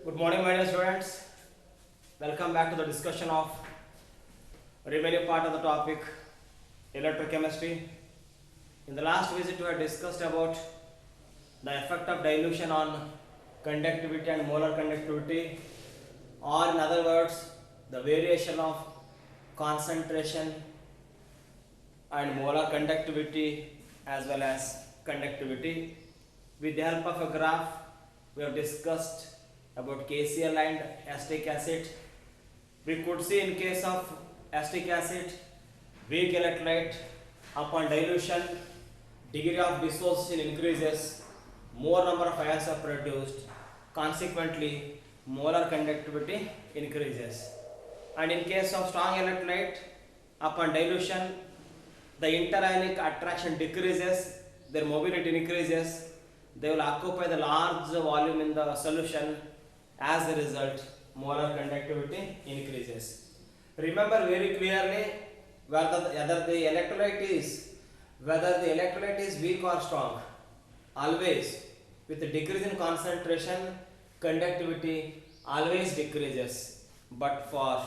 Good morning, my dear students. Welcome back to the discussion of remaining part of the topic electrochemistry. In the last visit, we had discussed about the effect of dilution on conductivity and molar conductivity, or in other words, the variation of concentration and molar conductivity as well as conductivity. With the help of a graph, we have discussed about KCl and acetic acid. We could see in case of acetic acid, weak electrolyte, upon dilution, degree of dissociation increases, more number of ions are produced, consequently molar conductivity increases. And in case of strong electrolyte, upon dilution, the interionic attraction decreases, their mobility increases, they will occupy the large volume in the solution. As a result, molar conductivity increases. Remember very clearly whether the electrolyte is weak or strong. Always with the decrease in concentration, conductivity always decreases. But for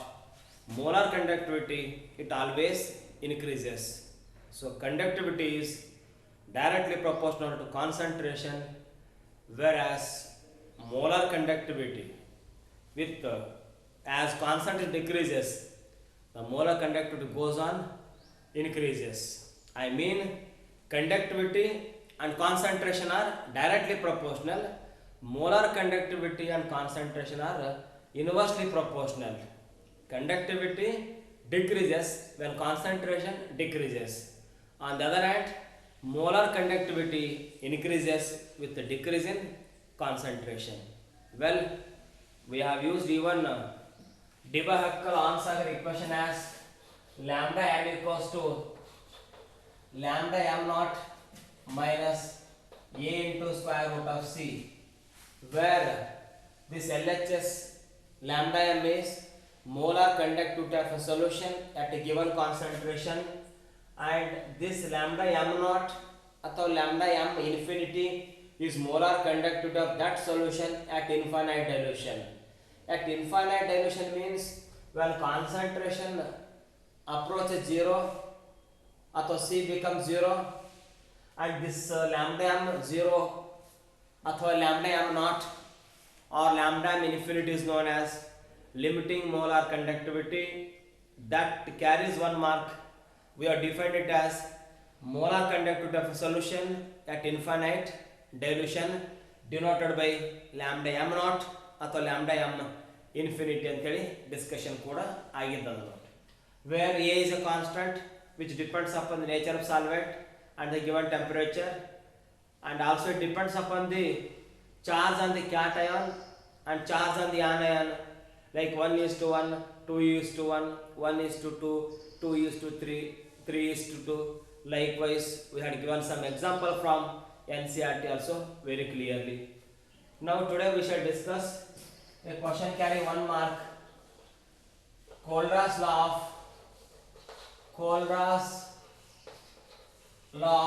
molar conductivity, it always increases. So conductivity is directly proportional to concentration, whereas molar conductivity with as concentration decreases, the molar conductivity goes on increases. I mean, conductivity and concentration are directly proportional. Molar conductivity and concentration are inversely proportional. Conductivity decreases when concentration decreases. On the other hand, molar conductivity increases with the decrease in concentration. Well, we have used even Debye-Heckel-Onsager equation as lambda m equals to lambda m naught minus a into square root of c, where this LHS lambda m is molar conductivity of a solution at a given concentration, and this lambda m naught or lambda m infinity is molar conductivity of that solution at infinite dilution. At infinite dilution means when concentration approaches 0 or C becomes 0, and this lambda m 0 or lambda m naught or lambda m infinity is known as limiting molar conductivity. That carries one mark. We have defined it as molar conductivity of a solution at infinite dilution denoted by lambda m naught or lambda m infinity ಅಂತೇಳಿ discussion ಕೂಡ ಆಗಿದ್ದದು ನೋಡಿ. Where A is a constant which depends upon the nature of solvent and the given temperature, and also it depends upon the charge on the cation and charge on the anion, like 1 is to 1, 2 is to 1, 1 is to 2, 2 is to 3, 3 is to 2. Likewise, we had given some example from NCERT also very clearly. Now today we shall discuss a question carrying 1 mark. Kohlrausch's law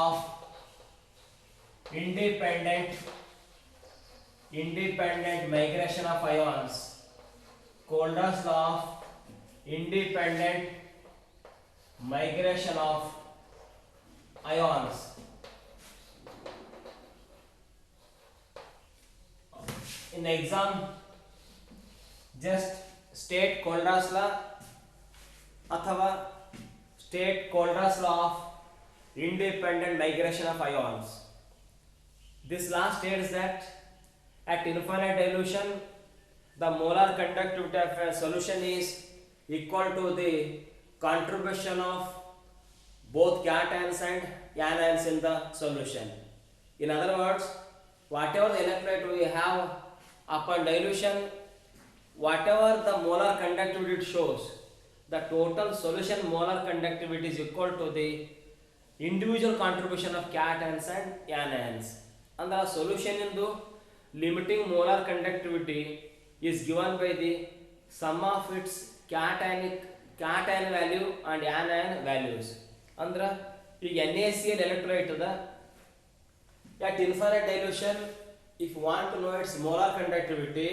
of independent migration of ions. Kohlrausch's law of independent migration of ions. In the exam, just state Kohlrausch's law अथवा state Kohlrausch's law of independent migration of ions. This law states that at infinite dilution, the molar conductivity of a solution is equal to the contribution of both cations and anions in the solution. In other words, whatever the electrolyte we have upon dilution, whatever the molar conductivity it shows, the total solution molar conductivity is equal to the individual contribution of cations and anions. And the solution in the limiting molar conductivity is given by the sum of its cation value and anion values. Andra ಈಗ NaCl electrolyte at infinite dilution, if you want to know its molar conductivity,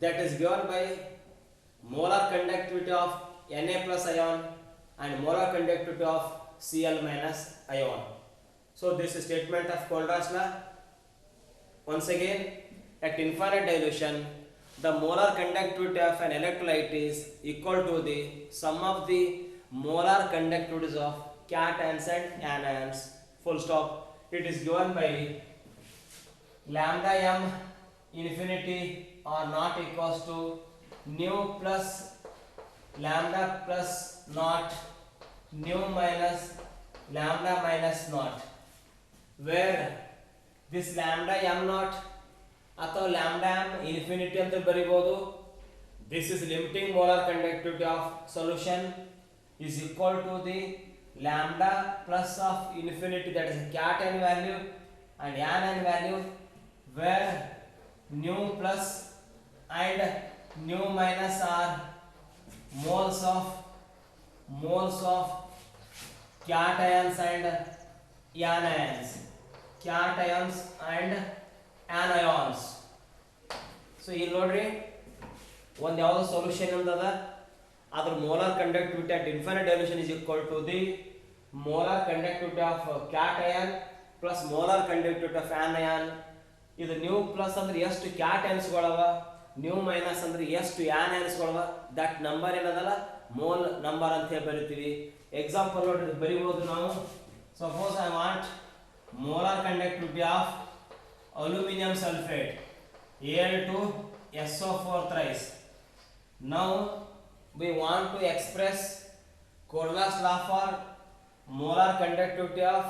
that is given by molar conductivity of Na plus ion and molar conductivity of Cl minus ion. So this statement of Kohlraas law, once again, at infinite dilution, the molar conductivity of an electrolyte is equal to the sum of the molar conductivities of cations and anions. Full stop. It is given by lambda m infinity or not equals to nu plus lambda plus naught nu minus lambda minus naught, where this lambda m naught ಅಥವಾ lambda m infinity ಅಂತ ಬರಿಬಹುದು. This is limiting molar conductivity of solution is equal to the lambda plus of infinity, that is cation value and anion value, where nu plus and nu minus are moles of cations and anions, cations and anions. So ಇಲ್ಲಿ ನೋಡ್ರಿ, ಒಂದು ಯಾವುದೋ solution ಅಂತದ, ಅದರ molar conductivity at infinite dilution is equal to the molar conductivity of cation plus molar conductivity of anion. ಇದು nu plus ಅಂದ್ರೆ ಎಷ್ಟು ಕ್ಯಾಟಯನ್ಸ್ಗಳವ, new minus ಅಂದ್ರೆ ಎಷ್ಟು ಆನಯನ್ಸ್ಗಳವ, ದಟ್ ನಂಬರ್ ಏನದಲ್ಲ ಮೋಲ್ ನಂಬರ್ ಅಂತ ಹೇಳಿ ಬರಿತೀವಿ. ಎಕ್ಸಾಂಪಲ್ ನೋಡ್ರಿ ಬರಿಬಹುದು ನಾವು. Suppose I want molar conductivity of aluminum sulfate Al2SO4 thrice. Now we want to express Kohlraas law for molar conductivity of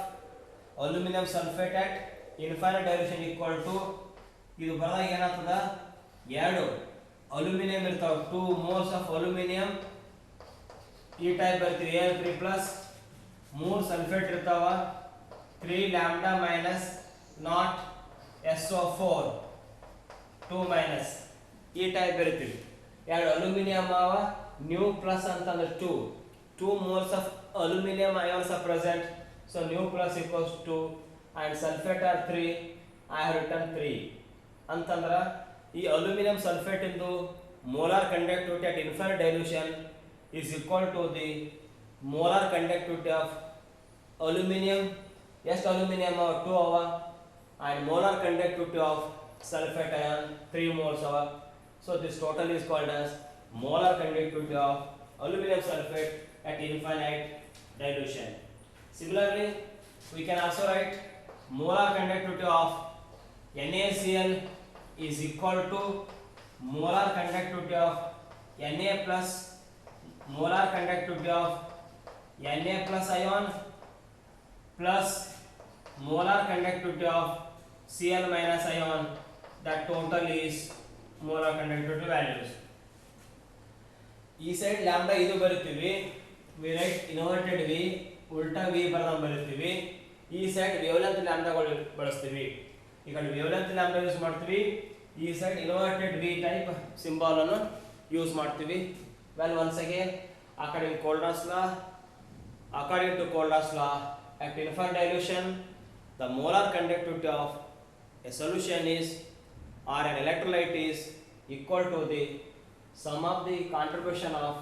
aluminum sulfate at infinite dilution equal to, ಇದು ಬರದಾಗ ಏನಾಗ್ತದ, ಎರಡು aluminium ಇರ್ತಾವ, 2 moles of aluminum ಈ type ಬರ್ತೀವಿ Al3 plus 3 sulphate ಇರ್ತಾವ 3 lambda minus not SO4 2 minus ಈ type ಬರೀತೀವಿ. ಎರಡು ಅಲ್ಯೂಮಿನಿಯಂ ಅವ, ನ್ಯೂ ಪ್ಲಸ್ ಅಂತಂದ್ರೆ 2 moles of aluminum ions are present, so nu plus equals 2 and sulfate are 3. I have written 3 ಅಂತಂದ್ರೆ ಈ aluminium sulphate ಇಂದು molar conductivity at infinite dilution is equal to the molar conductivity of aluminum. ಎಷ್ಟು aluminium ಅವ 2 ಅವ, and molar conductivity of sulfate ion 3 moles are. So this total is called as molar conductivity of aluminum sulfate at infinite dilution. Similarly, we can also write molar conductivity of NaCl is equal to molar conductivity of Na plus molar conductivity of Na plus ion plus molar conductivity of Cl minus ion. That total is molar conductivity values. ಈ side lambda ಇದು ಬರೀತೀವಿ, V right inverted V, ಉಲ್ಟಾ V ಬರೆದಂಗೆ ಬರೀತೀವಿ. ಈ side wavelength ಲ್ಯಾಂಬ್ಡಾಗಳು ಬಳಸ್ತೀವಿ. ಈ ಕಡೆ wavelength lambda use ಮಾಡ್ತೀವಿ, ಈ side inverted V type symbol ಅನ್ನು ಯೂಸ್ ಮಾಡ್ತೀವಿ. Well once again, according to Kohlraas law, at infinite dilution the molar conductivity of a solution is, or an electrolyte is, equal to the sum of the contribution of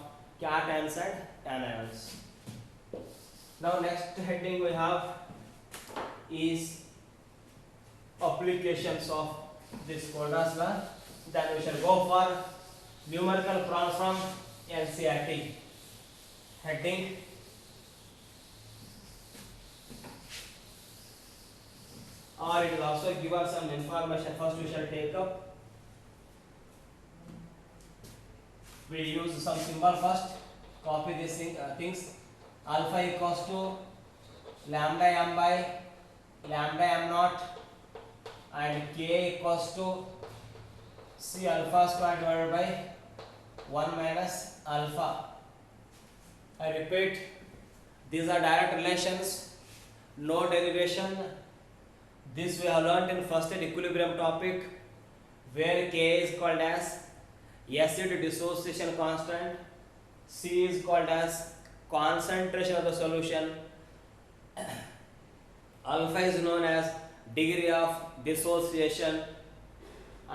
cations and anions. Now next heading we have is applications of this Kohlraas law. Then we shall go for numerical problems from NCERT. Heading or it will also give us some information. First we shall take up, we use some symbol first, copy these things. Alpha equals to lambda m by lambda m naught and K equals to C alpha square divided by 1 minus alpha. I repeat, these are direct relations, no derivation. This we have learnt in first aid equilibrium topic, where K is called as acid dissociation constant, C is called as concentration of the solution, alpha is known as degree of dissociation,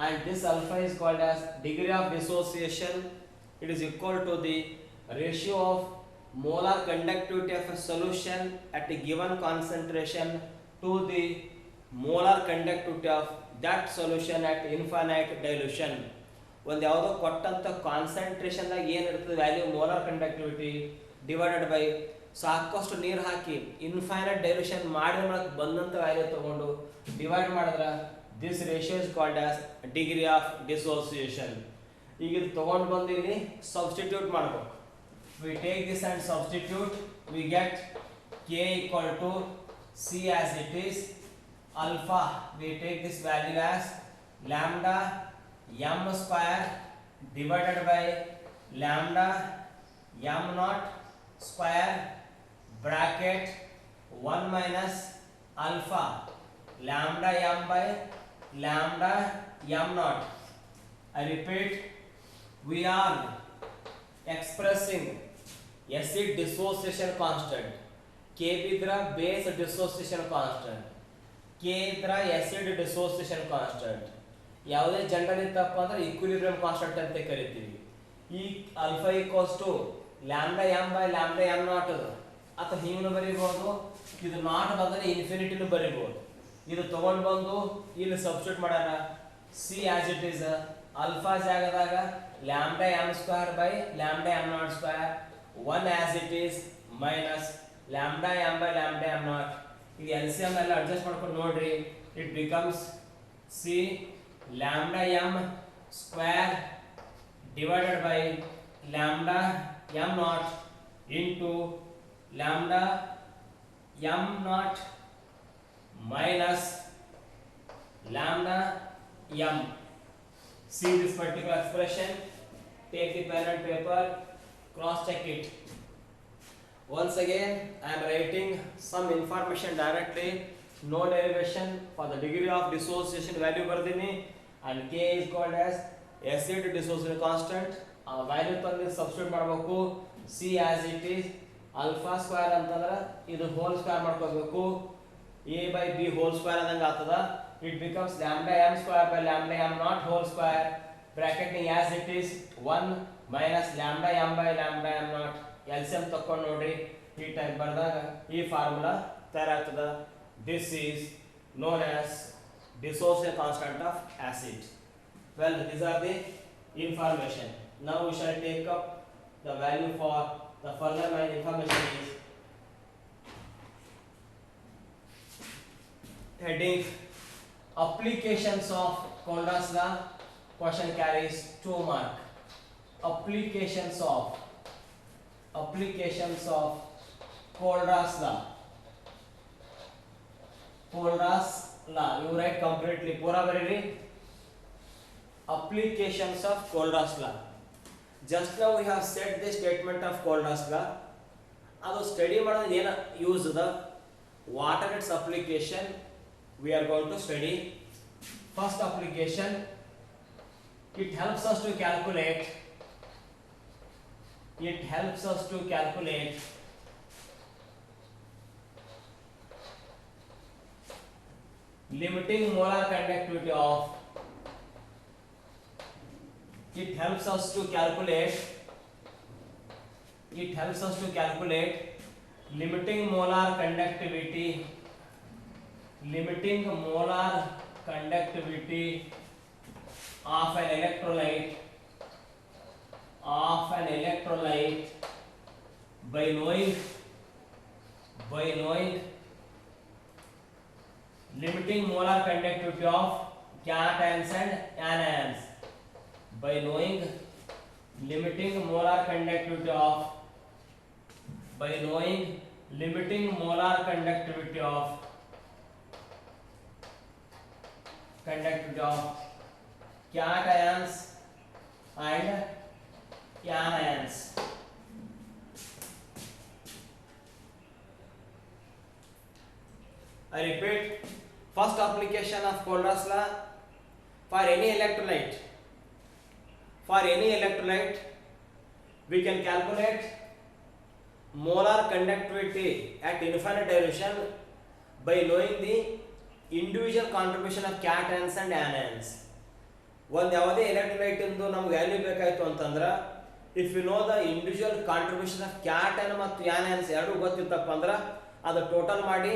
and this alpha is called as degree of dissociation. It is equal to the ratio of molar conductivity of a solution at a given concentration to the molar conductivity of that solution at infinite dilution. ಒಂದು ಯಾವುದೋ ಕೊಟ್ಟಂತ ಕಾನ್ಸಂಟ್ರೇಷನ್ದಾಗ ಏನಿರ್ತದೆ value molar conductivity divided by ಸಾಕಷ್ಟು ನೀರು ಹಾಕಿ infinite dilution ಮಾಡಿದ ಮೂಲಕ ಬಂದಂಥ value ತಗೊಂಡು ಡಿವೈಡ್ ಮಾಡಿದ್ರೆ this ratio is called as degree of dissociation. ಈಗ ಇದು ತಗೊಂಡು ಬಂದು ಇಲ್ಲಿ ಸಬ್ಸ್ಟಿಟ್ಯೂಟ್ ಮಾಡಬೇಕು. we take this and substitute, we get k equal to c as it is, alpha we take this value as lambda m square divided by lambda m naught square bracket 1 minus alpha lambda m by lambda m naught. I repeat, we are expressing acid dissociation constant, k bidra base dissociation constant, k idra acid dissociation constant. ಯಾವುದೇ general ಇತ್ತಪ್ಪ ಅಂದ್ರೆ equilibrium constant ಅಂತ ಕರಿತೀವಿ. ಈ alpha equals to lambda M by lambda M naught ಅದು ಅಥವಾ ಹಿಂಗನು ಬರೀಬಹುದು, ಇದು not ಬಂದರೆ ಇನ್ಫಿನಿಟಿನು ಬರೀಬಹುದು. ಇದು ತಗೊಂಡು ಬಂದು ಇಲ್ಲಿ ಸಬ್ಸ್ಟಿಟ್ಯೂಟ್ ಮಾಡೋಣ. C as it is alpha ಜಾಗದಾಗ lambda m square by lambda m naught square 1 as it is minus lambda m by lambda m naught. ಈಗ LCM ಎಲ್ಲ ಅಡ್ಜಸ್ಟ್ ಮಾಡ್ಕೊಂಡು ನೋಡ್ರಿ, it becomes c lambda m square divided by lambda m naught into lambda m naught minus lambda m. See this particular expression, take the pen and paper, cross check it. Once again I am writing some information directly, no derivation. For the degree of dissociation value bardini and k is called as acid dissociation constant. Value ತಂದು substitute ಮಾಡಬೇಕು. c as it is alpha square ಅಂತಂದ್ರೆ ಇದು whole square ಮಾಡ್ಕೋಬೇಕು, a by b whole square ಅಂದಂಗ ಆಗ್ತದ. It becomes lambda m square by lambda m naught whole square bracketing as it is 1 minus lambda m by lambda m naught. LCM ತಕೊಂಡು ನೋಡ್ರಿ, ಈ type ಬರೆದಾಗ ಈ formula ತಯಾರಾಗ್ತದ. This is known as dissociation constant of acid. Well, these are the information. Now we shall take up the value for the further information is heading applications of Kohlrausch law. Question carries 2 mark. Applications of Kohlrausch law. Kohlrausch law. You write completely. Pura bariri. Applications of Kohlrausch law. Just now we have said the statement of Kohlrausch law. ಅದು study ಮಾಡೋದು ಏನು use ಅದ, what are its application we are going to study. First application, it helps us to calculate limiting molar conductivity of limiting molar conductivity of an electrolyte by knowing limiting molar conductivity of cations and anions. By knowing limiting molar conductivity of cations and anions. I repeat, first application of Kohlrausch law, for any electrolyte we can calculate molar conductivity at infinite dilution by knowing the individual contribution of cations and anions. ಒಂದು ಯಾವುದೇ electrolyte ಇಂದು ನಮ್ಗೆ value ಬೇಕಾಯಿತು ಅಂತಂದ್ರೆ if you know the individual contribution of cation ಮತ್ತು anions ಎರಡು ಗೊತ್ತಿತ್ತಪ್ಪ ಅಂದ್ರೆ ಅದು ಟೋಟಲ್ ಮಾಡಿ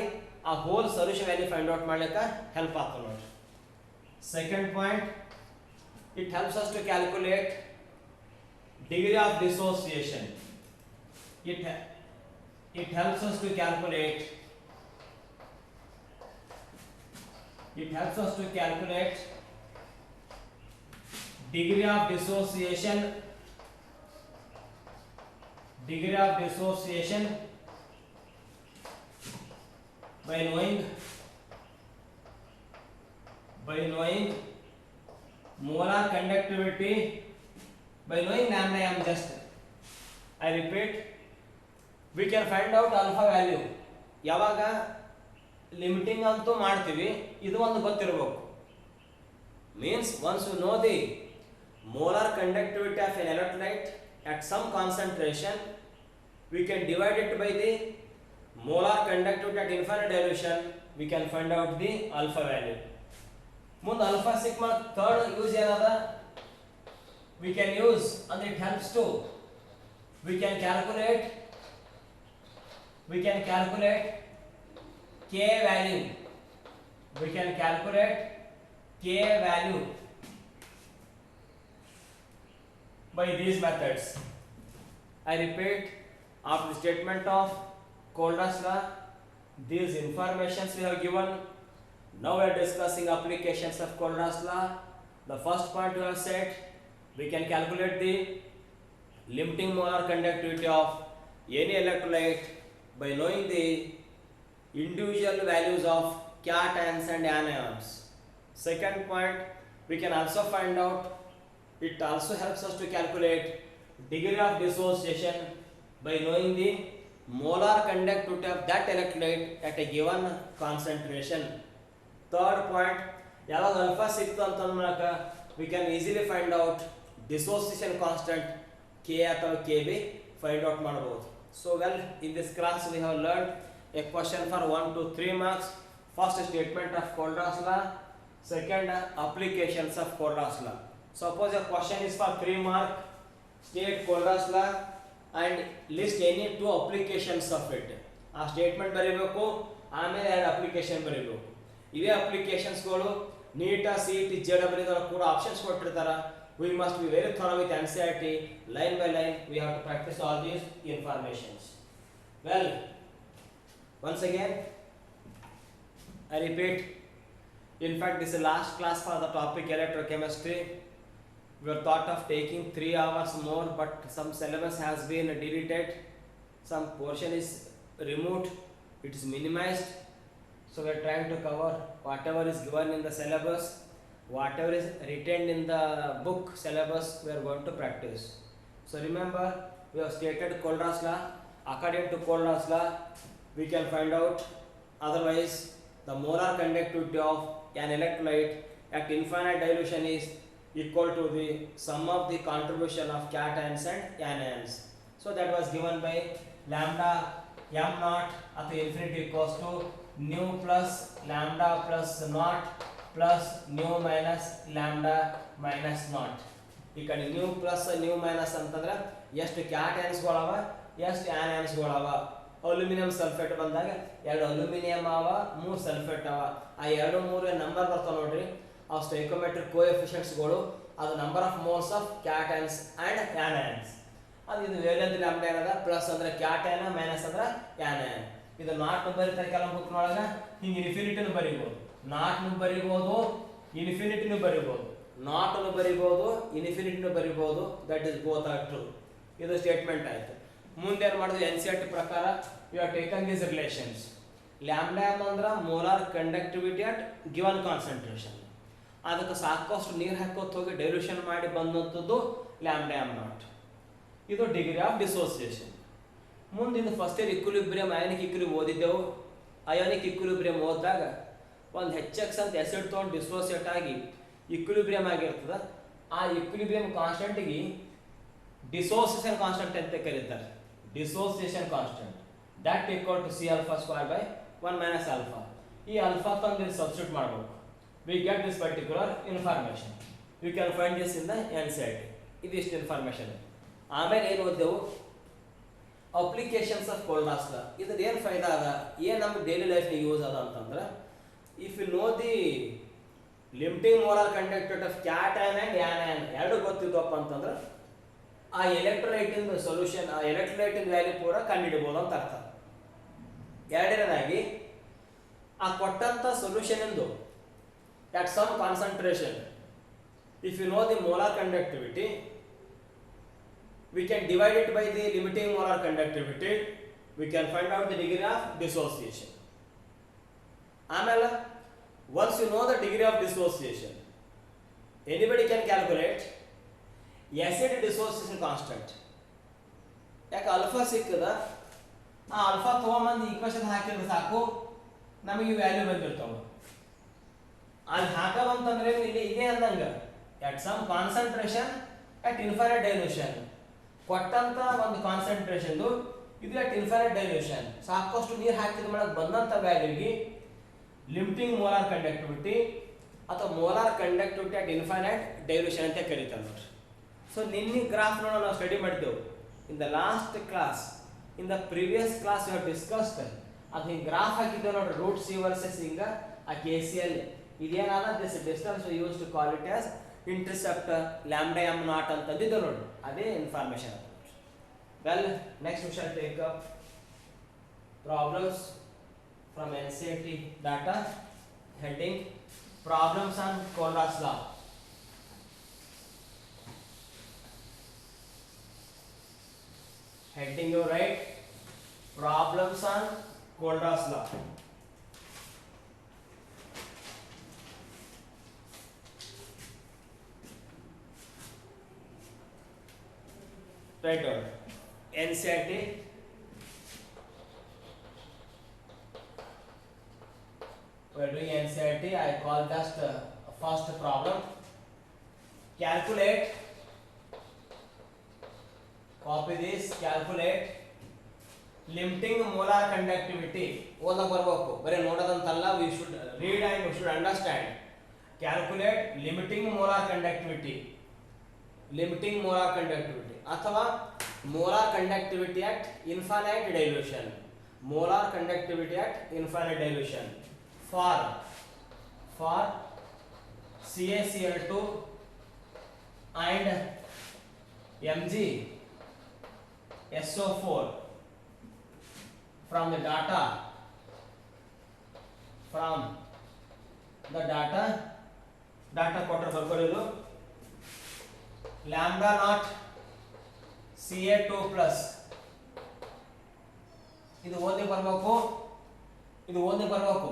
ಆ whole solution value find out ಮಾಡ್ಲಿಕ್ಕೆ ಹೆಲ್ಪ್ ಆಗ್ತದೆ ನೋಡ್ರಿ. Second point, it helps us to calculate degree of dissociation. It helps us to calculate degree of dissociation by knowing molar conductivity, by knowing lambda m. Just I repeat, we can find out alpha value ಯಾವಾಗ limiting ಅಂತೂ ಮಾಡ್ತೀವಿ, ಇದು ಒಂದು ಗೊತ್ತಿರಬೇಕು. Means once you know the molar conductivity of an electrolyte at some concentration, we can divide it by the molar conductivity at infinite dilution, we can find out the alpha value. ಮುಂದೆ alpha sigma third use ಏನದ we can use, and it helps to we can calculate k value, by these methods. I repeat, after the statement of Kohlrausch law, these informations we have given. Now we are discussing applications of Kohlrausch law. The first point we have said, we can calculate the limiting molar conductivity of any electrolyte by knowing the individual values of cations and anions. Second point, we can also find out, it also helps us to calculate degree of dissociation by knowing the molar conductivity of that electrolyte at a given concentration. Third point, ಯಾವಾಗ alpha ಸಿಕ್ತು ಅಂತಂದ್ರೆ we can easily find out dissociation constant k ಅಥವಾ kb find out ಮಾಡಬಹುದು. So well, in this class we have learned a question for 1 to 3 marks. First, statement of Kohlrausch law. Second, applications of Kohlrausch law. Suppose a question is for 3 marks, state Kohlrausch law and list any 2 applications of it. ಆ statement ಬರೀಬೇಕು, ಆಮೇಲೆ 2 application ಬರೀಬೇಕು. ಇವೇ ಅಪ್ಲಿಕೇಶನ್ಸ್ಗಳು neat CET JEE ಕೂಡ options ಕೊಟ್ಟಿರ್ತಾರೆ. We must be very thorough with NCERT, line by line we have to practice all these informations. Well, once again I repeat, in fact this is the last class for the topic electrochemistry. We are thought of taking 3 hours more, but some syllabus has been deleted, some portion is removed, it is minimized. So we are trying to cover whatever is given in the syllabus, whatever is written in the book syllabus, we are going to practice. So remember, we have stated Kohlrausch law. According to Kohlrausch law, we can find out otherwise the molar conductivity of an electrolyte at infinite dilution is equal to the sum of the contribution of cations and anions. So that was given by lambda m naught at the infinity equals to nu plus lambda plus naught plus nu minus lambda minus naught. ಈ ಕಡೆ new plus new minus ಅಂತಂದ್ರೆ ಎಷ್ಟು ಕ್ಯಾಟಯನ್ಸ್ಗಳವ ಎಷ್ಟು ಆನಯನ್ಸ್ಗಳವ. Aluminium sulphate ಬಂದಾಗ 2 aluminium ಅವ 3 sulphate ಅವ. ಆ 2 3 number ಬರ್ತಾವ ನೋಡ್ರಿ, ಆ ಸ್ಟೈಕೋಮೆಟ್ರಿಕ್ ಕೋಎಫಿಷಿಯೆಂಟ್ಸ್ಗಳು, ಅದು number of moles of cations and anions. ಅದು ಇದು ವೇಲೆಂಟ್ ಲ್ಯಾಂಬ್ಡಾ ಏನದ, ಪ್ಲಸ್ ಅಂದ್ರೆ ಕ್ಯಾಟಯನ್, ಮೈನಸ್ ಅಂದ್ರೆ ಆನಯನ್. ಇದು ನಾಟ್ ಬರೀತಾರೆ ಕೆಲವು ಬುಕ್ನೊಳಗೆ, ಹಿಂಗೆ ಇನ್ಫಿನಿಟಿನೂ ಬರೀಬಹುದು, ನಾಟ್ನು ಬರೀಬಹುದು, ಇನ್ಫಿನಿಟಿನೂ ಬರೀಬಹುದು, ನಾಟ್ನು ಬರೀಬಹುದು, ಇನ್ಫಿನಿಟಿನೂ ಬರೀಬಹುದು. That is both are true. ಇದು ಸ್ಟೇಟ್ಮೆಂಟ್ ಆಯ್ತು. ಮುಂದೆ ಏನು ಮಾಡಿದ್ವಿ, NCERT ಪ್ರಕಾರ you are taken these relations. Lambda M ಅಂದ್ರೆ molar conductivity at given concentration. ಅದಕ್ಕೆ ಸಾಕಷ್ಟು ನೀರು ಹಾಕೋತ ಹೋಗಿ ಡೈಲ್ಯೂಷನ್ ಮಾಡಿ ಬಂದಂಥದ್ದು ಲ್ಯಾಂಬ್ಡಾ ಎಮ್ ನಾಟ್. ಇದು ಡಿಗ್ರಿ ಆಫ್ ಡಿಸೋಸಿಯೇಷನ್. ಮುಂದೆ ಇದು first year equilibrium, ionic equilibrium ಓದಿದ್ದೆವು. ಅಯಾನಿಕ್ ಇಕ್ವಿಲಿಬ್ರಿಯಂ ಓದಿದಾಗ ಒಂದು HX ಅಂತ ಆಸಿಡ್ ತೊಗೊಂಡು ಡಿಸೋಸಿಯೇಟ್ ಆಗಿ ಇಕ್ವಿಲಿಬ್ರಿಯಂ ಆಗಿರ್ತದೆ. ಆ ಇಕ್ವಿಲಿಬ್ರಿಯಂ ಕಾನ್ಸ್ಟೆಂಟ್ಗೆ ಡಿಸೋಸಿಯೇಷನ್ ಕಾನ್ಸ್ಟೆಂಟ್ ಅಂತ ಕರೀತಾರೆ. Dissociation constant that equal to C alpha square by 1 minus alpha. ಈ ಅಲ್ಫಾ ತಂದು ಸಬ್ಸ್ಟಿಟ್ಯೂಟ್ ಮಾಡಬೇಕು. We get this particular information. You can find this in the N C R T. ಇದಿಷ್ಟು information. ಆಮೇಲೆ ಏನು ಓದ್ದೆವು, applications of ಕೋಲ್ರಾಸ್ ಲಾ. ಇದ್ರ ಏನು ಫೈದಾ ಅದ, ಏನು ನಮ್ಮ ಡೈಲಿ ಲೈಫ್ನಾಗ ಯೂಸ್ ಅದ ಅಂತಂದ್ರೆ, if you know the limiting molar conductivity of cation and anion ಎರಡು ಗೊತ್ತಿದ್ದಪ್ಪ ಅಂತಂದ್ರೆ ಆ ಎಲೆಕ್ಟ್ರೋಲೈಟಿನ ಸೊಲ್ಯೂಷನ್, ಆ ಎಲೆಕ್ಟ್ರೋಲೈಟಿನ ವ್ಯಾಲ್ಯೂ ಪೂರ ಕಂಡುಹಿಡಿಬೋದು ಅಂತ ಅರ್ಥ. ಎರಡನೇದಾಗಿ ಆ ಕೊಟ್ಟಂಥ ಸೊಲ್ಯೂಷನ್ ಎಂದು at some concentration, if you know the molar conductivity, we can divide it by the limiting molar conductivity, we can find out the degree of dissociation. Amala, once you know the degree of dissociation, anybody can calculate acid dissociation constant. ಯಾಕೆ alpha ಸಿಕ್ಕದ, ಆ alpha ತೊಗೊಂಬಂದು equation ಹಾಕಿದ್ರೆ ಸಾಕು, ನಮಗೆ value ಬಂದಿರ್ತಾವೆ. ಅಲ್ಲಿ ಹಾಕವಂತಂದ್ರೆ ಇಲ್ಲಿ ಇದೆ ಅಂದಂಗ at some concentration at infinite dilution, ಕೊಟ್ಟಂತ ಒಂದು ಕಾನ್ಸಂಟ್ರೇಷನ್ ಇದು at infinite dilution ಸಾಕಷ್ಟು ನೀರು ಹಾಕಿದ ಮೇಲೆ ಬಂದಂತ ವ್ಯಾಲ್ಯೂಗೆ ಲಿಮಿಟಿಂಗ್ ಮೋಲಾರ್ ಕಂಡಕ್ಟಿವಿಟಿ ಅಥವಾ molar conductivity at infinite dilution ಅಂತ ಕರೀತಾರೆ ನೋಡ್ರಿ. ಸೊ ನಿನ್ನೆ ಗ್ರಾಫ್ ನಾವು ಸ್ಟಡಿ ಮಾಡಿದ್ದೆವು in the last class. In the previous class you have discussed ಅದು ಹಿಂಗೆ ಗ್ರಾಫ್ ಹಾಕಿದ್ದೇವೆ ನೋಡ್ರಿ, ರೂಟ್ ಸಿ ವರ್ಸಸ್ ಹಿಂಗ ಆ ಕೆ ಸಿ ಎಲ್ ಇದೇನಾದ this distance use to call it as intercept lambda M naught ಅಂತಂದಿದ್ದು ನೋಡಿ, ಅದೇ information. Well, next we shall take up problems from NCERT data. Heading problems on Kohlrausch law. Heading you write problems on Kohlrausch law. Right on. NCERT. We are doing NCERT. I call just first problem. Calculate. Copy this. Calculate limiting molar conductivity. ಓದಕ್ಕೆ ಬರಬೇಕು, ಬರೀ ನೋಡೋದಂತಲ್ಲ. We should read and we should understand. Calculate limiting molar conductivity. Limiting molar conductivity ಅಥವಾ molar conductivity at infinite dilution. Molar conductivity at infinite dilution for CaCl2 and MgSO4 from the data ಕೊಟ್ಟರೆ ಬರ್ಕೊಳ್ಳೋದು lambda naught Ca2 plus ಇದು ಓದಿ ಬರಬೇಕು.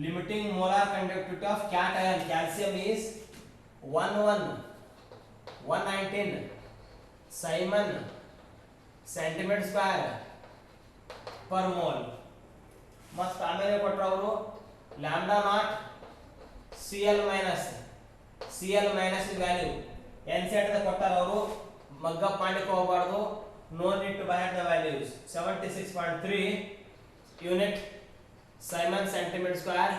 Limiting molar conductivity of cation calcium is 119 siemens centimetre square per mole. ಮತ್ತು ಆಮೇಲೆ ಕೊಟ್ಟರು ಅವರು lambda naught Cl minus value NCERT ಕೊಟ್ಟಾರ ಅವರು. ಮಗ್ಗಪ್ ಮಾಡ್ಲಿಕ್ಕೆ ಹೋಗಬಾರ್ದು. No need to by the values. 76.3 unit siemens centimetre square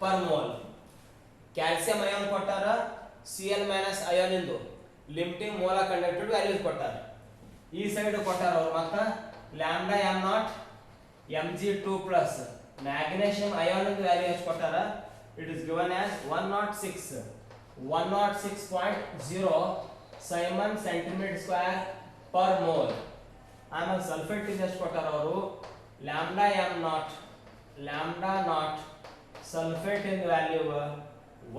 per mole. Calcium ion ಕೊಟ್ಟಾರ, Cl minus ion ಇಂದು ಲಿಮಿಟಿಂಗ್ ಮೋಲಾರ್ ಕಂಡಕ್ಟಿವಿಟಿ ವ್ಯಾಲ್ಯೂಸ್ ಕೊಟ್ಟಾರ. ಈ ಸೈಡ್ ಕೊಟ್ಟಾರ ಅವರು ಮತ್ತೆ lambda M naught Mg2 plus magnesium ion ಇಂದು ವ್ಯಾಲ್ಯೂ ಎಷ್ಟು ಕೊಟ್ಟಾರ. It is given as 106.0 siemens centimetre square per mole. ಆಮೇಲೆ ಸಲ್ಫೇಟ್ ಎಷ್ಟು ಕೊಟ್ಟಾರ ಅವರು, lambda naught sulphate in value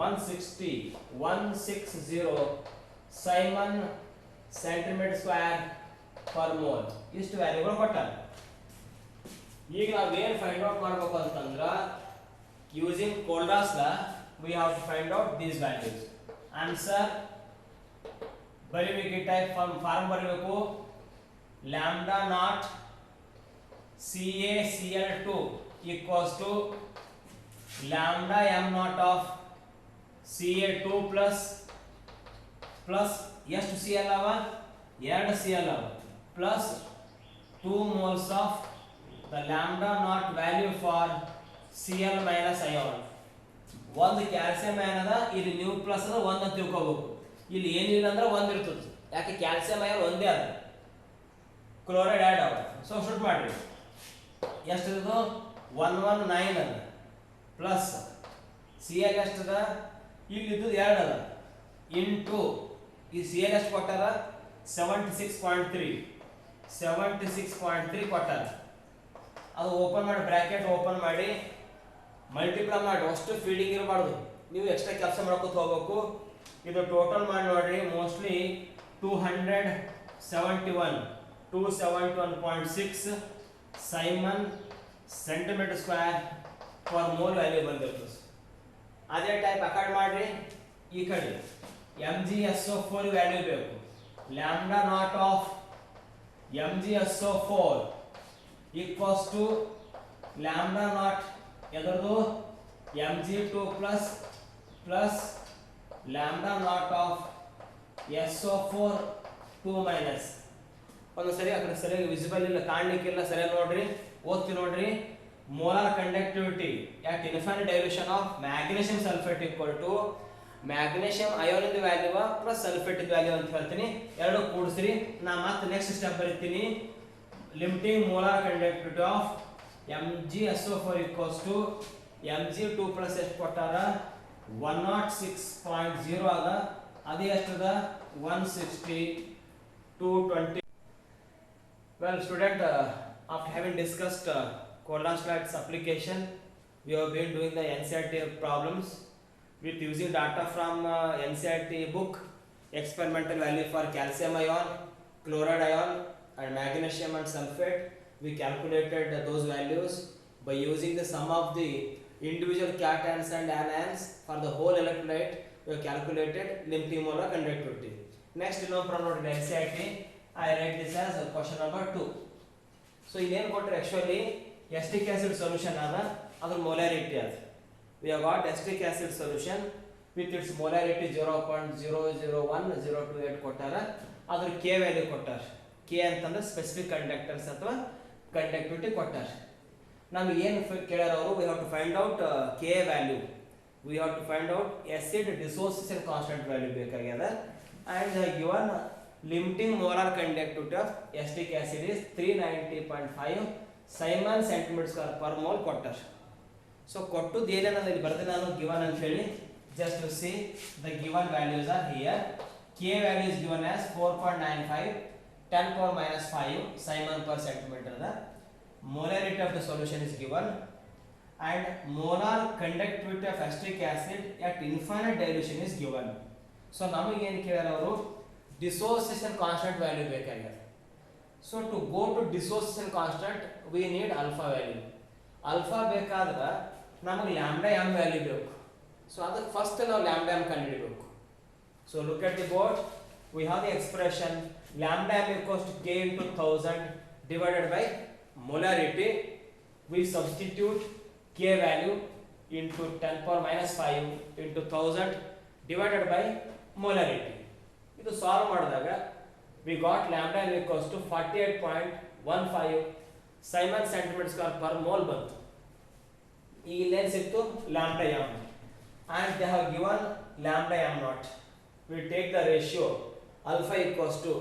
160 siemens centimetre square per mole. ಇಷ್ಟು ವ್ಯಾಲ್ಯೂಗಳು ಕೊಟ್ಟಾರ. ಈಗ ನಾವೇನು ಫೈಂಡ್ ಔಟ್ ಮಾಡಬೇಕು ಅಂತಂದ್ರೆ, using Kohlrausch law we have to find out these values. Answer ಬರಿಬೇಕು, ಟೈಪ್ ಫಾರ್ಮ್ ಬರಬೇಕು. Lambda naught CaCl2 equals to lambda m naught of Ca2 plus ಎಷ್ಟು Cl ಅವ, 2 Cl ಅವ, plus 2 moles of the lambda naught value for Cl minus ion. ಒಂದು calcium ion ಅದ, ಇಲ್ಲಿ new plus ಅದ, ಒಂದು ಅಂತ ತಿಳ್ಕೋಬೇಕು. ಇಲ್ಲಿ ಏನಿಲ್ಲ ಅಂದ್ರೆ ಒಂದು ಇರ್ತದೆ, ಯಾಕೆ ಕ್ಯಾಲ್ಸಿಯಂ ಅಯಾನ್ ಒಂದೇ ಅದ, ಕ್ಲೋರೈಡ್ ಆ್ಯಡ್ ಅವ. ಸೊ ಶುಟ್ ಮಾಡ್ರಿ, ಎಷ್ಟಿದು 119 ಅದ ಪ್ಲಸ್ ಸಿ ಎಲ್ ಎಷ್ಟದ, ಇಲ್ಲಿದ್ದು 2 ಅದ ಇಂಟು ಈ ಸಿ ಎಲ್ ಎಷ್ಟು ಕೊಟ್ಟಾರ 76.3 ಕೊಟ್ಟಾರ. ಅದು ಓಪನ್ ಮಾಡಿ, ಬ್ರ್ಯಾಕೆಟ್ ಓಪನ್ ಮಾಡಿ ಮಲ್ಟಿಪ್ಲೈ ಮಾಡಿ, ಅಷ್ಟು ಫೀಡಿಂಗ್ ಇರಬಾರ್ದು, ನೀವು ಎಕ್ಸ್ಟ್ರಾ ಕೆಲಸ ಮಾಡ್ಕೊತ ಹೋಗ್ಬೇಕು. ಇದು ಟೋಟಲ್ ಮಾಡಿ ನೋಡ್ರಿ, mostly 271.6 Simon centimetre square per mole value ಬಂದಿರ್ತದೆ. ಅದೇ ಟೈಪ್ ಅಕಾರ್ಡ್ ಮಾಡ್ರಿ, ಈ ಕಡೆ MgSO4 ವ್ಯಾಲ್ಯೂ ಬೇಕು. Lambda naught of MgSO4 equals to lambda naught ಎದರದು Mg2 plus lambda naught of SO4 2 minus. ಒಂದು ಸರಿ ಆ ಕಡೆ ಸರಿಯಾಗಿ ವಿಸಿಬಲ್ ಇಲ್ಲ, ಕಾಣಲಿಕ್ಕಿಲ್ಲ, ಸರಿಯಾಗಿ ನೋಡ್ರಿ, ಓದ್ತಿ ನೋಡ್ರಿ. Molar conductivity at infinite dilution of magnesium sulfate equal to magnesium ion ಇಂದ ವ್ಯಾಲ್ಯೂ ಪ್ಲಸ್ ಸಲ್ಫೇಟ್ ಇಂದ ವ್ಯಾಲ್ಯೂ ಅಂತ ಹೇಳ್ತೀನಿ. ಎರಡು ಕೂಡಿಸ್ರಿ, ನಾ ಮತ್ತೆ ನೆಕ್ಸ್ಟ್ ಸ್ಟೆಪ್ ಬರೀತೀನಿ. Limiting molar conductivity of MgSO4 equals to Mg2 plus ಎಷ್ಟು ಕೊಟ್ಟಾರ 106.0 ಆದ, ಅದೇ ಎಷ್ಟದ 160 220. Well student, after having discussed Kohlrausch-Schwarz application, we have been doing the NCERT problems with using data from NCERT book, experimental value for calcium ion, chloride ion and magnesium and sulfate. We calculated those values by using the sum of the individual cations and anions for the whole electrolyte. We have calculated limiting molar conductivity. Next, from NCERT, I write this as question number 2. So in ಏನು ಕೊಟ್ಟರೆ actually acetic acid solution ಆದ, ಅದರ molarity ಆದ. We have got acetic acid solution with its molarity 0.001028 ಕೊಟ್ಟಾರ, ಅದ್ರ K value ಕೊಟ್ಟಾರ. K ಅಂತಂದ್ರೆ specific conductance ಅಥವಾ ಕಂಡಕ್ಟಿವಿಟಿ ಕೊಟ್ಟಾರ. ನಮಗೆ ಏನು ಕೇಳ್ಯಾರ ಅವರು, we have to find out K value, we have to find out acid dissociation constant value ಬೇಕಾಗ್ಯದ. and given limiting molar conductivity of acetic acid is 390.5 siemens centimetre square per mole ಕೊಟ್ಟಾರ. So ಕೊಟ್ಟದ್ದು ಏನೇನದ ಇಲ್ಲಿ ಬರ್ತೀನಿ ನಾನು, given ಅಂತ ಹೇಳಿ. just to see the given values are here. K value is given as 4.95 10 power minus 5 Simon per centimeter. The molarity of the solution is given and molar conductivity of acetic acid at infinite dilution is given. So ನಮಗೆ ಏನು ಕೇಳ್ಯಾರ ಅವರು, dissociation constant value ಬೇಕಾಗಿದೆ. So to go to dissociation constant we need alpha value. alpha ಬೇಕಾದ್ರೆ ನಮಗೆ lambda m value ಬೇಕು. So ಅದಕ್ಕೆ first ನಾವು lambda m ಕಂಡುಹಿಡಿಯಬೇಕು. So look at the board, we have the expression lambda m equals to K into 1000 divided by molarity. We substitute K value into 10 power minus 5 into 1000 divided by molarity. ಇದು solve ಮಾಡಿದಾಗ we got lambda m equals to 48.15 Simon centimetre square per mole ಬಂತು. ಈಗ ಇಲ್ಲೇನು ಸಿಕ್ತು, lambda m, and they have given lambda m naught. We take the ratio alpha equals to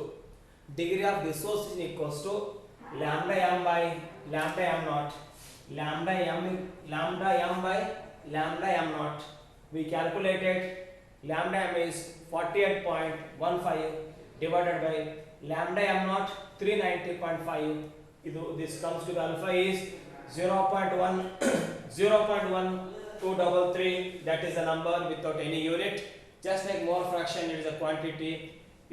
degree of dissociation equals to lambda m by lambda m naught, lambda m by lambda m naught. We calculated lambda m is 48.15 divided by lambda m naught 390.5. This comes to the alpha is 0.1233. That is the number without any unit. Just like mole fraction, it is a quantity,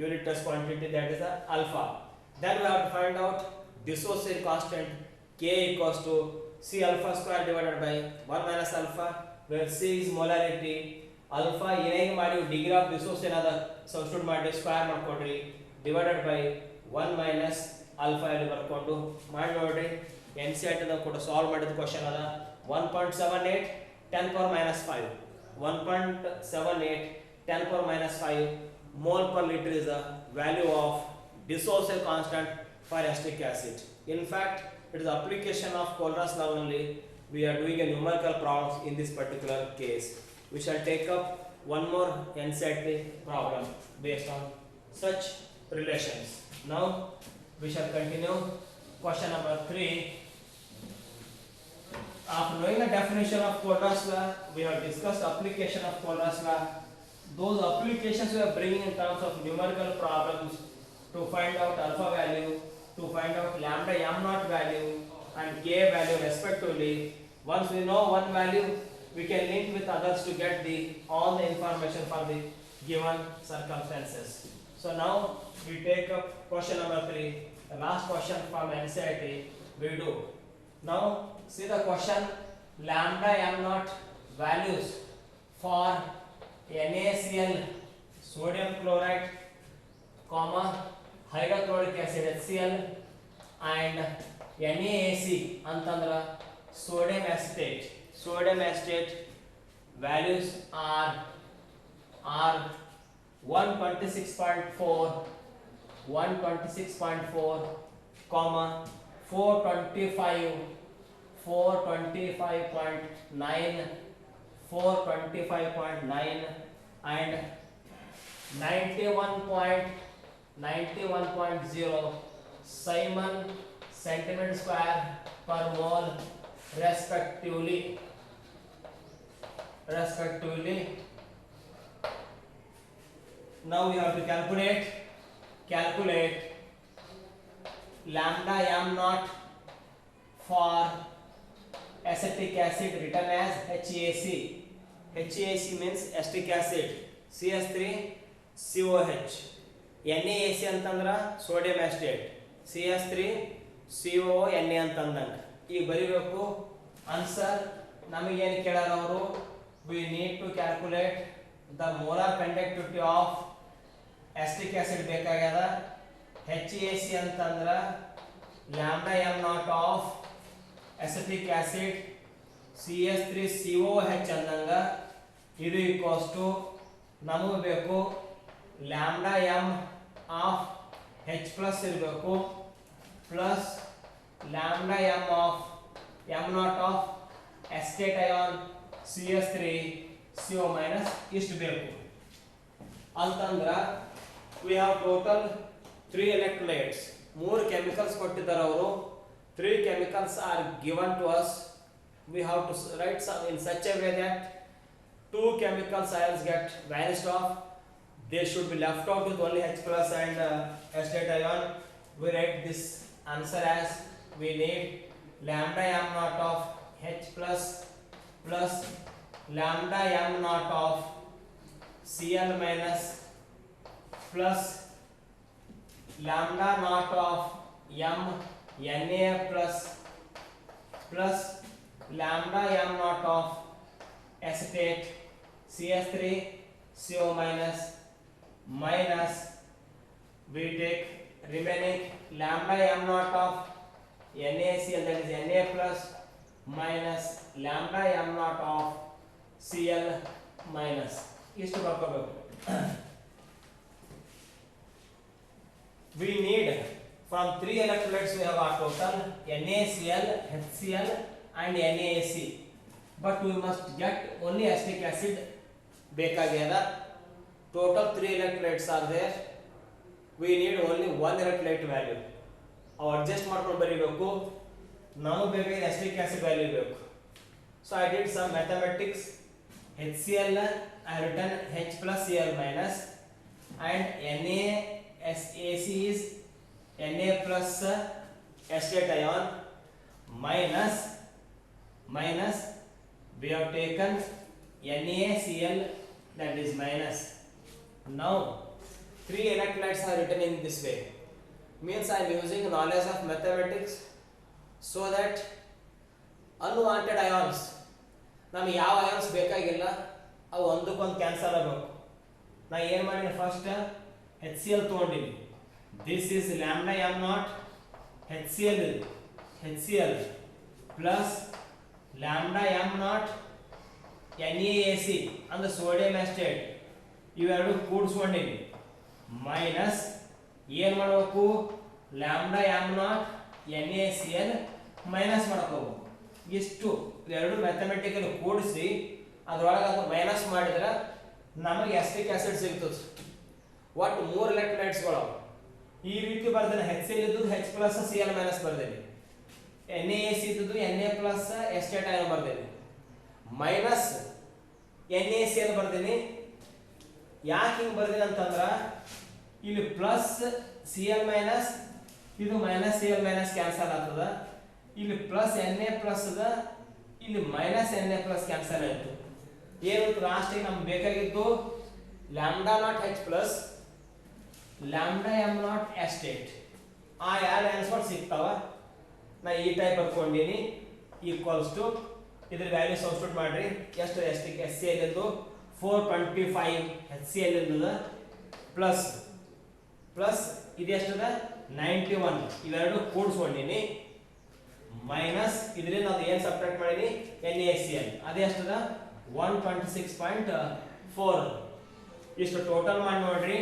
unit as quantity, that is the alpha. Then we have to find out dissociation constant K equals to C alpha square divided by 1 minus alpha, where C is molarity. Alpha ಏನೇನು ಮಾಡಿ degree of dissociation ಅದ substitute ಮಾಡಿ square ಮಾಡ್ಕೊಡ್ರಿ, divided by 1 minus alpha ಅಲ್ಲಿ ಬರ್ಕೊಂಡು ಮಾಡಿ ನೋಡ್ರಿ. NCERT ದ ಕೂಡ ಸಾಲ್ವ್ ಮಾಡಿದ ಕ್ವಶನ್ ಅದ 1.78 10 power minus 5, 1.78 10 power minus 5 mole per liter is the value of dissociation constant for acetic acid. In fact, it is application of Kohlrausch law only. We are doing a numerical problems in this particular case. we shall take up one more NCERT problem based on such relations. Now we shall continue question number 3. After knowing the definition of Kohlrausch law, we have discussed application of Kohlrausch law. Those applications we are bringing in terms of numerical problems to find out alpha value, to find out lambda m naught value and k value respectively. Once we know one value, we can link with others to get all the information for the given circumstances. So now we take up question number 3, the last question from NCERT we do. Now see the question, lambda m naught values for NaCl sodium chloride, comma hydrochloric acid HCl and NaAC ಅಂತಂದ್ರ sodium acetate. Sodium acetate values are 126.4, 126.4, comma 425, 425.9, 425.9 and 91.0 Simon centimeter square per mole respectively. Now we have to calculate lambda m naught for acetic acid written as HAC. HAC means acetic acid, CH3COH. NaAC ಅಂತಂದ್ರ sodium acetate, CH3COO Na ಅಂತಂದಂಗ. ಈಗ ಬರಿಬೇಕು answer. ನಮಗೇನು ಕೇಳಾರ ಅವರು, we need to calculate the molar conductivity of acetic acid ಬೇಕಾಗ್ಯದ. HAC ಅಂತಂದ್ರ lambda m naught of acetic acid CH3COH ಅಂದಂಗ ಇದು equals to ನಮಗೆ ಬೇಕು lambda m of H plus ಇರಬೇಕು plus lambda m of m naught of acetate ion CH3CO minus ಇಷ್ಟು ಬೇಕು ಅಂತಂದ್ರ we have total 3 electrolytes, 3 chemicals ಕೊಟ್ಟಿದ್ದಾರೆ ಅವರು. 3 chemicals are given to us. We have to write some in such a way that 2 chemical ions get vanished off. They should be left out with only H plus and acetate ion. We write this answer as we need lambda m naught of H plus plus lambda m naught of Cl minus plus lambda naught of m Na plus plus lambda m naught of acetate CH3CO minus minus we take remaining lambda m naught of NaCl, that is Na plus minus lambda m naught of Cl minus. ಇಷ್ಟು ಬರ್ಕೋಬೇಕು. We need from 3 electrolytes we have our total NaCl, HCl and NaAC, but we must get only acetic acid ಬೇಕಾಗ್ಯದ. Total 3 electrolytes are there. We need only 1 electrolyte value. ಅವು adjust ಮಾಡ್ಕೊಂಡು ಬರೀಬೇಕು. ನಮಗೆ ಬೇಕಾದ acetic acid value ಬೇಕು. So I did some mathematics. HCl I have written H plus Cl minus and NaAC is Na plus acetate ion minus we have taken NaCl, that is minus. Now 3 electrolytes are written in this way, means I am using knowledge of mathematics so that unwanted ions, ನಮಗೆ ಯಾವ ions ಬೇಕಾಗಿಲ್ಲ ಅವು ಒಂದಕ್ಕೊಂದು cancel ಆಗಬೇಕು. ನಾ ಏನು ಮಾಡಿನಿ, first HCl ತಗೊಂಡಿನಿ. This is lambda m naught HCl plus lambda m naught NaAC ಅಂದ್ರೆ ಸೋಡಿಯಂ ಅಸಿಟೇಟ್, ಇವೆರಡು ಕೂಡಿಸ್ಕೊಂಡಿನಿ ಮೈನಸ್ ಏನು ಮಾಡಬೇಕು, lambda m naught NaCl minus ಮಾಡ್ಕೋಬೇಕು. ಇಷ್ಟು ಎರಡು ಮ್ಯಾಥಮೆಟಿಕಲ್ ಕೂಡಿಸಿ ಅದರೊಳಗೆ ಅದು ಮೈನಸ್ ಮಾಡಿದ್ರೆ ನಮಗೆ ಎಸ್ಟಿಕ್ ಆಸಿಡ್ ಸಿಗ್ತದೆ. ಒಟ್ಟು 3 ಎಲೆಕ್ಟ್ರೋಲೈಟ್ಸ್ಗಳು ಈ ರೀತಿ ಬರ್ದೇನೆ. HCl ಇದ್ದು H ಪ್ಲಸ್ Cl ಮೈನಸ್ ಬರ್ದೇನೆ, NaAC ಇದ್ದು Na ಪ್ಲಸ್ ಎಸ್ಟೇಟ್ ಅಯಾನ್ ಬರ್ದೇನೆ, ಮೈನಸ್ NaCl ಬರ್ದೇನೆ. ಯಾಕೆ ಹಿಂಗೆ ಬರ್ದೇನೆ ಅಂತಂದ್ರೆ ಇಲ್ಲಿ ಪ್ಲಸ್ Cl ಮೈನಸ್ ಇದು ಮೈನಸ್ Cl ಮೈನಸ್ ಕ್ಯಾನ್ಸಲ್ ಆಗ್ತದ. ಇಲ್ಲಿ ಪ್ಲಸ್ Na ಪ್ಲಸ್ ಅದ, ಇಲ್ಲಿ ಮೈನಸ್ Na ಪ್ಲಸ್ ಕ್ಯಾನ್ಸಲ್ ಆಯಿತು. ಏನು ಲಾಸ್ಟಿಗೆ ನಮ್ಗೆ ಬೇಕಾಗಿದ್ದು lambda not H plus lambda am not estate. ಆ ಎರಡು ಆನ್ಸರ್ ಸಿಗ್ತಾವ. ನಾ ಈ ಟೈಪ್ ಬರ್ಕೊಂಡಿನಿ. ಈಕ್ವಲ್ಸ್ ಟು ಇದ್ರ ವ್ಯಾಲ್ಯೂ ಸಬ್ಸ್ಟಿಟ್ಯೂಟ್ ಮಾಡ್ರಿ. ಎಷ್ಟು ಎಸ್ಟಿಕ್ HCl ಎಂದು 425 HCl ಎಂದದ ಪ್ಲಸ್ ಪ್ಲಸ್ ಇದೆಷ್ಟದ 91 ಇವೆರಡು ಕೂಡಿಸ್ಕೊಂಡಿನಿ ಮೈನಸ್ ಇದರಿಂದ ಅದು ಏನು ಸಬ್ಟ್ರಾಕ್ಟ್ ಮಾಡೀನಿ NaCl ಅದೇ ಎಷ್ಟದ 126.4. ಇಷ್ಟು ಟೋಟಲ್ ಮಾಡಿ ನೋಡ್ರಿ.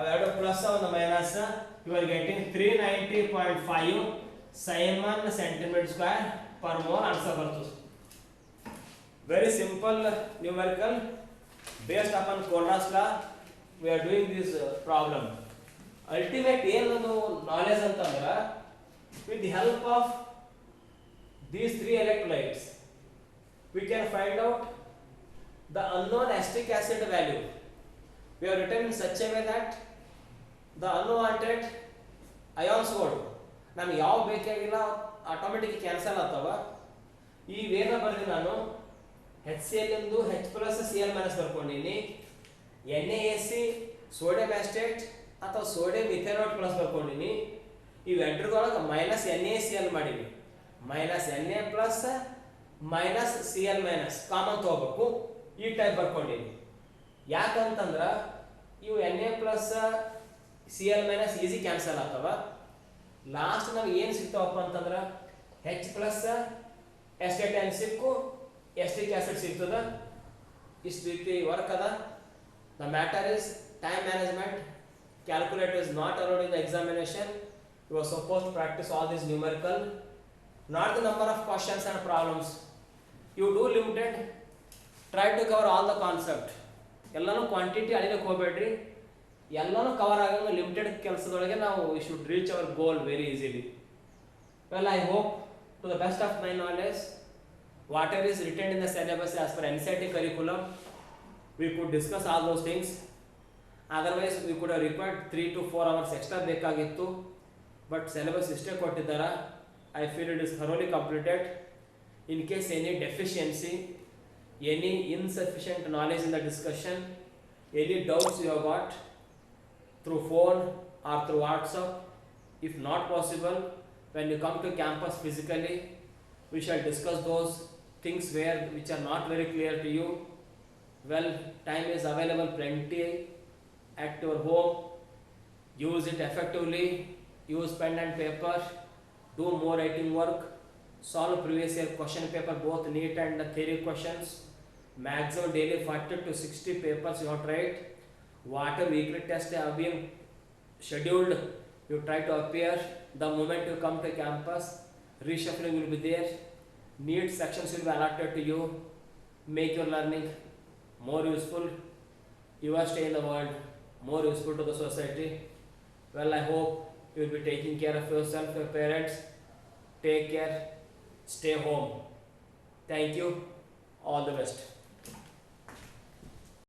ಅವೆರಡು ಪ್ಲಸ್ ಒಂದು minus. You are getting 390.5 siemens centimetre square per mole answer ಬರ್ತದೆ. Very simple numerical based upon Kohlraa's law we are doing this problem. Ultimate ಏನು knowledge ಅಂತಂದ್ರೆ with the help of these 3 electrolytes we can find out the unknown acetic acid value. We have written in such a way that the unwanted ions ಗಳು ನಮಗೆ ಯಾವ ಬೇಕಾಗಿಲ್ಲ automatic cancel ಆಗ್ತಾವ. ಈ ವೇನ ಬರ್ತೀನಿ ನಾನು HCl ಎಂದು H ಪ್ಲಸ್ Cl ಮೈನಸ್ ಬರ್ಕೊಂಡಿನಿ. NaAC ಸೋಡಿಯಂ ಆಸ್ಟೇಟ್ ಅಥವಾ ಸೋಡಿಯಂ ಇಥೆನಾಯ್ಡ್ ಪ್ಲಸ್ ಬರ್ಕೊಂಡಿನಿ. ಇವೆರಡರೊಳಗೆ ಮೈನಸ್ NaCl ಮಾಡಿವಿ. Minus Na plus minus Cl minus common ತಗೋಬೇಕು. ಈ ಟೈಪ್ ಬರ್ಕೊಂಡಿನಿ. ಯಾಕಂತಂದ್ರೆ ಇವು Na plus Cl minus easy cancel ಆಗ್ತಾವ. ಲಾಸ್ಟ್ ನಮ್ಗೆ ಏನು ಸಿಗ್ತಾವಪ್ಪ ಅಂತಂದ್ರೆ H ಪ್ಲಸ್ ಎಸ್ಟೇಟ್ ಏನು ಸಿಕ್ಕು ಎಸ್ಟಿಕ್ ಆಸಿಡ್ ಸಿಗ್ತದ. ಇಷ್ಟು ರೀತಿ ವರ್ಕ್ ಅದ. The matter is time management. Calculator is not allowed in the examination. You are suppose to practise all this numerical, not the number of questions and problems. You do limited, try to cover all the concept. ಎಲ್ಲನೂ quantity ಅಳಿಲಿಕ್ಕೆ ಹೋಗಬೇಡ್ರಿ. ಎಲ್ಲನೂ cover ಆಗಂಗೆ limited ಕೆಲಸದೊಳಗೆ ನಾವು we should reach our goal very easily. Well, I hope to the best of my knowledge whatever is written in the syllabus as per NCERT curriculum we could discuss all those things. Otherwise we could have required 3 to 4 hours extra ಬೇಕಾಗಿತ್ತು. But syllabus ಇಷ್ಟೇ ಕೊಟ್ಟಿದ್ದಾರೆ. I feel it is thoroughly completed. In case any deficiency, any insufficient knowledge in the discussion, any doubts you have got through phone or through WhatsApp, if not possible, when you come to campus physically, we shall discuss those things which are not very clear to you. Well, time is available plenty at your home. Use it effectively. Use pen and paper. Do more writing work. Solve previous year question paper, both NEET and theory questions. Maximum daily 40 to 60 papers you have to write. Whatever weekly tests have been scheduled, you try to appear. The moment you come to campus, reshuffling will be there. NEET sections will be allotted to you. Make your learning more useful. Your stay in the world more useful to the society. Well, I hope you will be taking care of yourself, your parents. Take care. Stay home. Thank you. All the best.